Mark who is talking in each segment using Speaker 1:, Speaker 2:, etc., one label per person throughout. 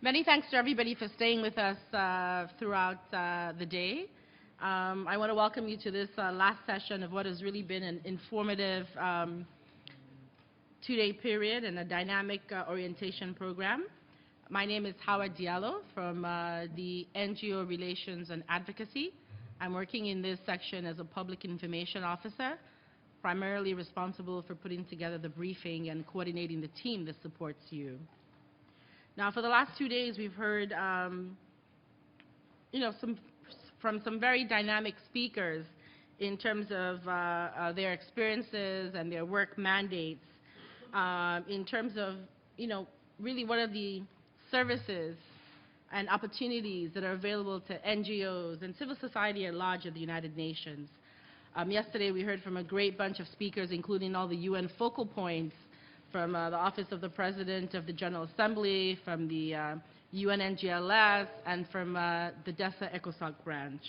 Speaker 1: Many thanks to everybody for staying with us throughout the day. I want to welcome you to this last session of what has really been an informative two-day period and a dynamic orientation program. My name is Hawa Diallo from the NGO Relations and Advocacy. I'm working in this section as a public information officer, primarily responsible for putting together the briefing and coordinating the team that supports you. Now, for the last 2 days, we've heard, from some very dynamic speakers in terms of their experiences and their work mandates, in terms of, really what are the services and opportunities that are available to NGOs and civil society at large at the United Nations. Yesterday, we heard from a great bunch of speakers, including all the UN focal points from the Office of the President of the General Assembly, from the UN NGLS, and from the DESA ECOSOC branch.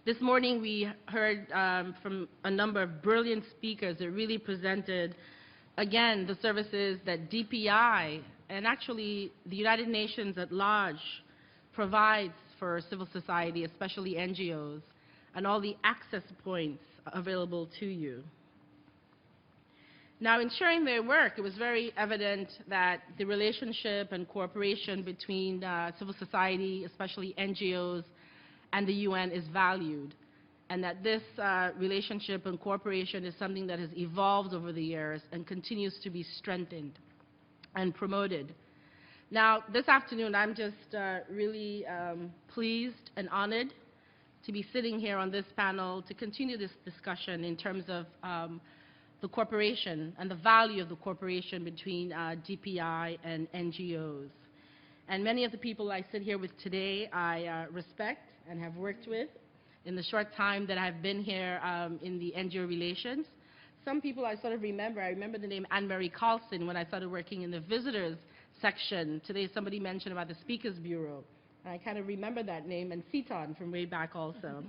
Speaker 1: This morning we heard from a number of brilliant speakers that really presented, again, the services that DPI and actually the United Nations at large provides for civil society, especially NGOs, and all the access points available to you. Now, in sharing their work, it was very evident that the relationship and cooperation between civil society, especially NGOs, and the UN is valued, and that this relationship and cooperation is something that has evolved over the years and continues to be strengthened and promoted. Now, this afternoon, I'm just really pleased and honored to be sitting here on this panel to continue this discussion in terms of the cooperation and the value of the cooperation between DPI and NGOs. And many of the people I sit here with today I respect and have worked with in the short time that I've been here in the NGO relations. Some people I sort of remember. I remember the name Anne-Marie Carlson when I started working in the visitors section. Today somebody mentioned about the Speakers Bureau. And I kind of remember that name, and Seaton from way back also.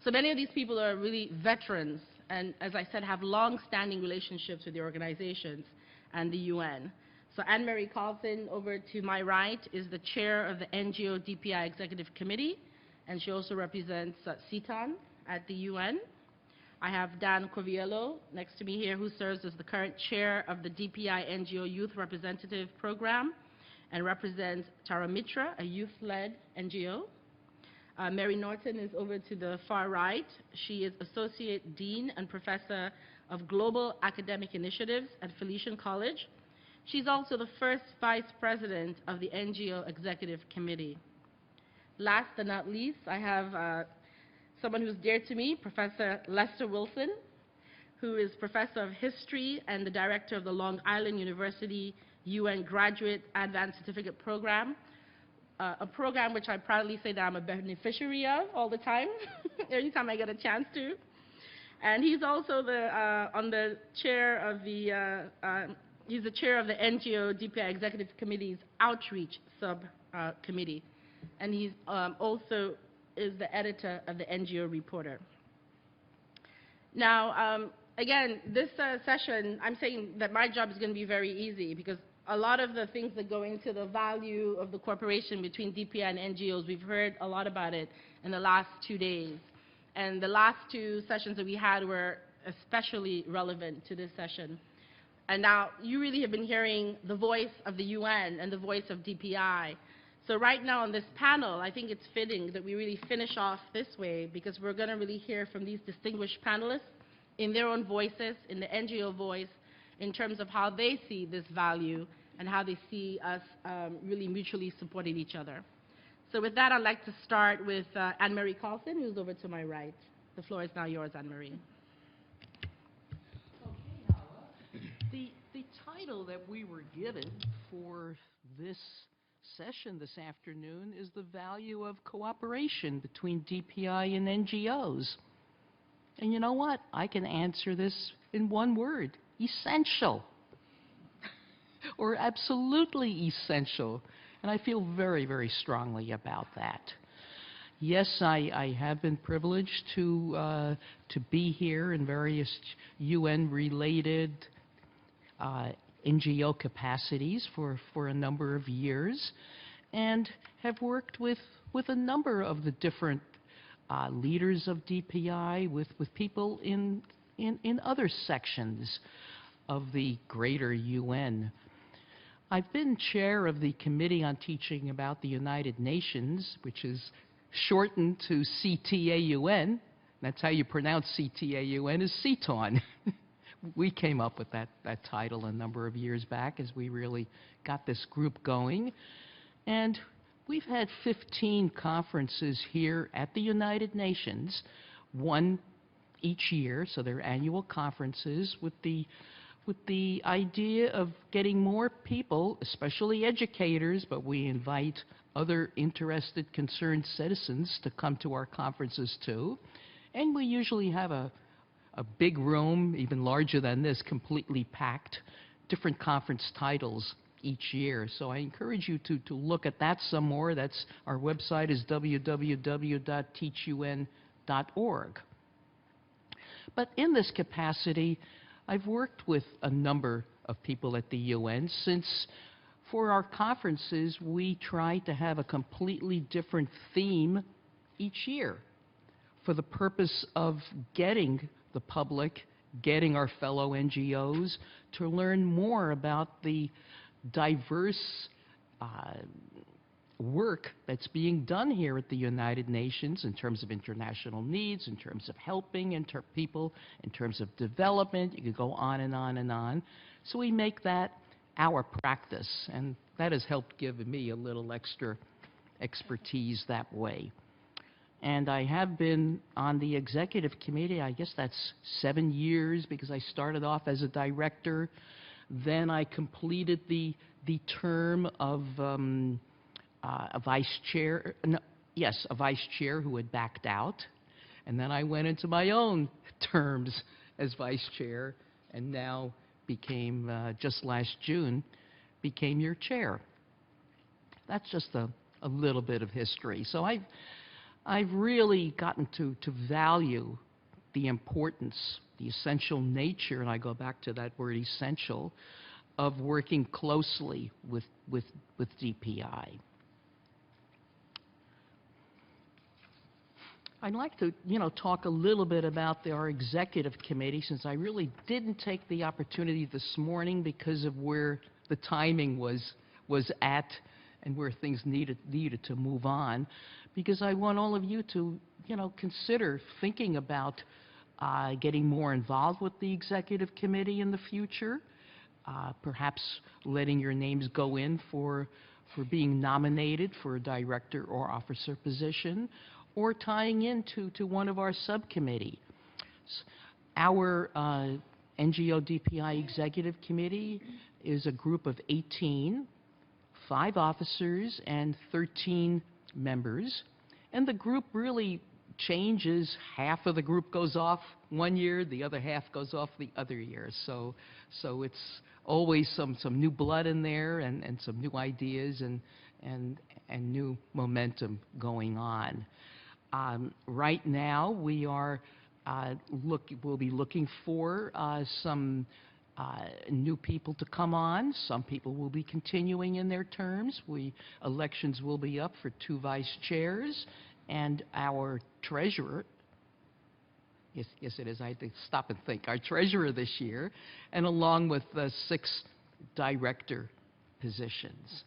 Speaker 1: So many of these people are really veterans and, as I said, have long-standing relationships with the organizations and the UN. So Anne-Marie Carlson, over to my right, is the chair of the NGO DPI Executive Committee, and she also represents Seaton at the UN. I have Dan Coviello next to me here, who serves as the current chair of the DPI NGO Youth Representative Program and represents Tara Mitra, a youth-led NGO. Mary Norton is over to the far right. She is Associate Dean and Professor of Global Academic Initiatives at Felician College. She's also the first Vice President of the NGO Executive Committee. Last but not least, I have someone who's dear to me, Professor Lester Wilson, who is Professor of History and the Director of the Long Island University UN Graduate Advanced Certificate Program. A program which I proudly say that I'm a beneficiary of all the time, anytime I get a chance to. And he's also on the chair of the, he's the chair of the NGO DPI Executive Committee's Outreach Subcommittee. And he's also is the editor of the NGO Reporter. Now, again, this session, I'm saying that my job is going to be very easy because a lot of the things that go into the value of the cooperation between DPI and NGOs, we've heard a lot about it in the last 2 days. And the last 2 sessions that we had were especially relevant to this session. And now you really have been hearing the voice of the UN and the voice of DPI. So right now on this panel, I think it's fitting that we really finish off this way because we're going to really hear from these distinguished panelists in their own voices, in the NGO voice, in terms of how they see this value and how they see us really mutually supporting each other. So with that, I'd like to start with Anne-Marie Carlson, who's over to my right. The floor is now yours, Anne-Marie.
Speaker 2: Okay, Hawa. The title that we were given for this session this afternoon is the value of cooperation between DPI and NGOs. And you know what? I can answer this in one word: essential. Or absolutely essential. And I feel very, very strongly about that. Yes, I have been privileged to be here in various UN-related NGO capacities for a number of years, and have worked with a number of the different leaders of DPI, with people in other sections of the greater UN. I've been chair of the Committee on Teaching about the United Nations, which is shortened to CTAUN. That's how you pronounce CTAUN, is CTAUN. We came up with that title a number of years back as we really got this group going. And we've had 15 conferences here at the United Nations, one each year, so they're annual conferences with the idea of getting more people, especially educators, but we invite other interested, concerned citizens to come to our conferences too. And we usually have a big room, even larger than this, completely packed, different conference titles each year. So I encourage you to look at that some more. That's, our website is www.teachun.org. But in this capacity, I've worked with a number of people at the UN, since for our conferences we try to have a completely different theme each year for the purpose of getting the public, getting our fellow NGOs to learn more about the diverse work that's being done here at the United Nations in terms of international needs, in terms of helping people, in terms of development. You could go on and on and on. So we make that our practice, and that has helped give me a little extra expertise that way. And I have been on the executive committee, I guess that's 7 years, because I started off as a director. Then I completed the term of a vice chair, a vice chair who had backed out. And then I went into my own terms as vice chair, and now became, just last June, became your chair. That's just a little bit of history. So I've really gotten to value the importance, the essential nature, and I go back to that word essential, of working closely with DPI. I'd like to, talk a little bit about our executive committee, since I really didn't take the opportunity this morning because of where the timing was at and where things needed to move on, because I want all of you to, consider thinking about getting more involved with the executive committee in the future, perhaps letting your names go in for being nominated for a director or officer position, or tying into one of our subcommittees. Our NGO DPI Executive Committee is a group of 18, 5 officers and 13 members. And the group really changes. Half of the group goes off one year, the other half goes off the other year. So it's always some new blood in there, and some new ideas and new momentum going on. Right now, we are we'll be looking for some new people to come on. Some people will be continuing in their terms. Elections will be up for 2 vice chairs, and our treasurer. Yes, it is. I had to stop and think. Our treasurer this year, and along with the 6 director positions.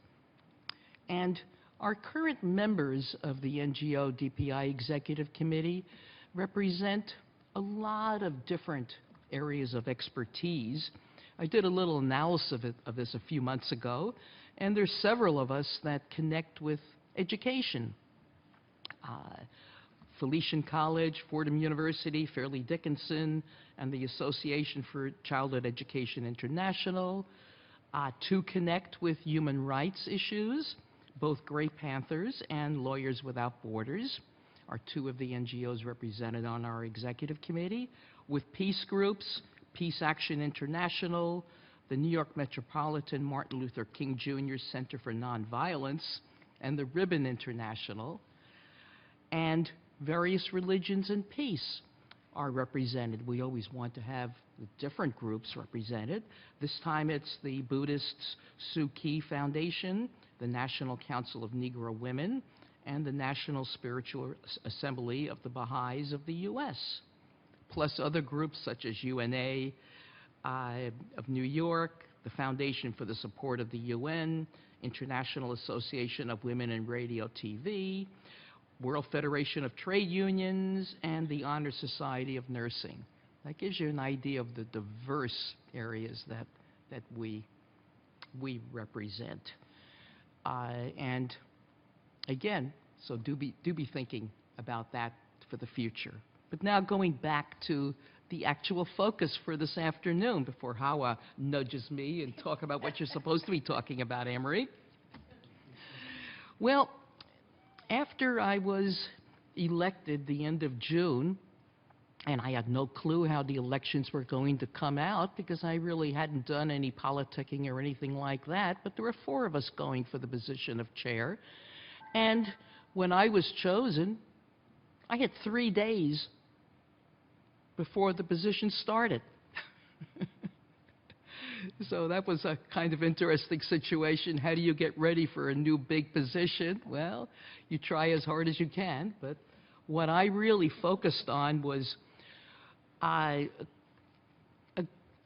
Speaker 2: And our current members of the NGO DPI Executive Committee represent a lot of different areas of expertise. I did a little analysis of this a few months ago, and there's several of us that connect with education. Felician College, Fordham University, Fairleigh Dickinson, and the Association for Childhood Education International. To connect with human rights issues, both Grey Panthers and Lawyers Without Borders are 2 of the NGOs represented on our executive committee. With peace groups, Peace Action International, the New York Metropolitan Martin Luther King Jr. Center for Nonviolence, and the Ribbon International. And Various Religions and Peace, are represented. We always want to have the different groups represented. This time it's the Buddhist Suu Kyi Foundation, the National Council of Negro Women, and the National Spiritual Assembly of the Baha'is of the U.S., plus other groups such as UNA of New York, the Foundation for the Support of the UN, International Association of Women in Radio TV, World Federation of Trade Unions, and the Honor Society of Nursing. That gives you an idea of the diverse areas that we represent. And again, so do be thinking about that for the future. But now going back to the actual focus for this afternoon before Hawa nudges me and talk about what you're supposed to be talking about, Anne-Marie. Well, after I was elected the end of June, and I had no clue how the elections were going to come out because I really hadn't done any politicking or anything like that, but there were 4 of us going for the position of chair. And when I was chosen, I had 3 days before the position started. So that was a kind of interesting situation. How do you get ready for a new big position? Well, you try as hard as you can, but what I really focused on was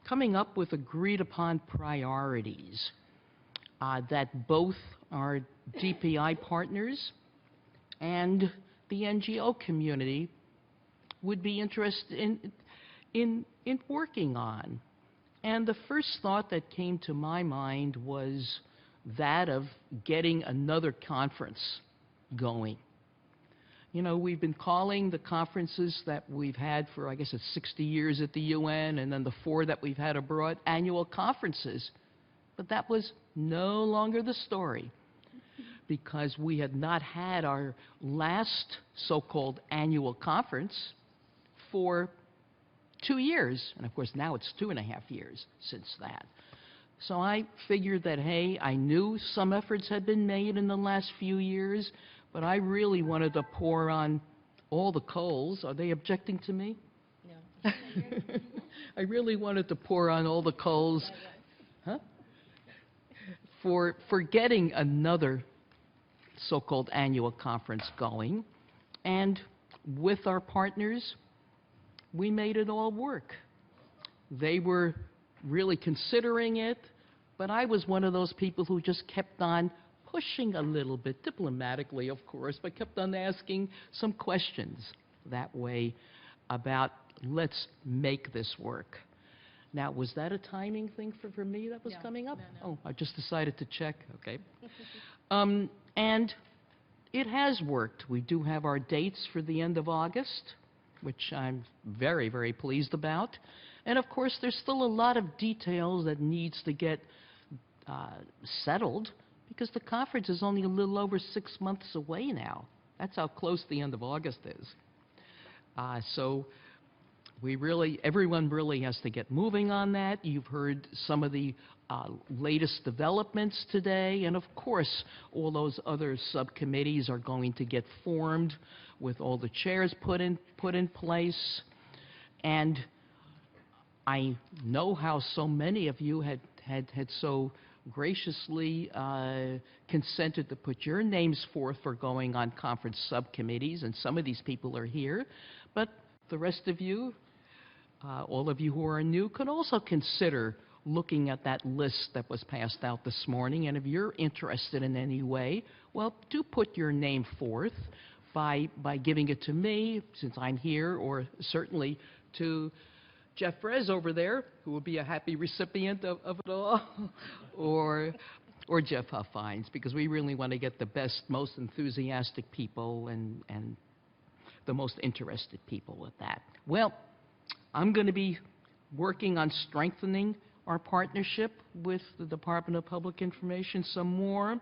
Speaker 2: coming up with agreed upon priorities that both our DPI partners and the NGO community would be interested in working on. And the first thought that came to my mind was that of getting another conference going. You know, we've been calling the conferences that we've had for, I guess it's 60 years at the UN, and then the 4 that we've had abroad, annual conferences. But that was no longer the story, because we had not had our last so-called annual conference for 2 years. And of course, now it's 2.5 years since that. So I figured that, hey, I knew some efforts had been made in the last few years, but I really wanted to pour on all the coals. Are they objecting to me?
Speaker 1: No.
Speaker 2: I really wanted to pour on all the coals, huh? For getting another so-called annual conference going. And with our partners, we made it all work. They were really considering it, but I was one of those people who just kept on pushing a little bit, diplomatically, of course, but kept on asking some questions that way about, let's make this work. Now, was that a timing thing for me that was coming up?
Speaker 1: No.
Speaker 2: Oh, I just decided to check. Okay. And it has worked. We do have our dates for the end of August, which I'm very, very pleased about. And of course, there's still a lot of details that needs to get settled, because the conference is only a little over 6 months away now. That's how close the end of August is. So everyone really has to get moving on that. You've heard some of the latest developments today, and of course, all those other subcommittees are going to get formed with all the chairs put in place. And I know how so many of you had so graciously consented to put your names forth for going on conference subcommittees, and some of these people are here, but the rest of you, all of you who are new, could also consider looking at that list that was passed out this morning, and if you're interested in any way, well, do put your name forth by giving it to me, since I'm here, or certainly to Jeff Brez over there, who will be a happy recipient of it all, or Jeff Huffines, because we really want to get the best, most enthusiastic people and the most interested people with that. Well, I'm going to be working on strengthening our partnership with the Department of Public Information some more,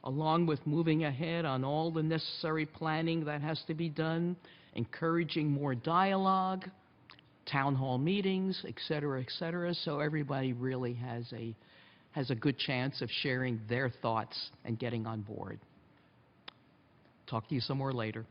Speaker 2: along with moving ahead on all the necessary planning that has to be done, encouraging more dialogue, town hall meetings, et cetera, so everybody really has a good chance of sharing their thoughts and getting on board. Talk to you some more later.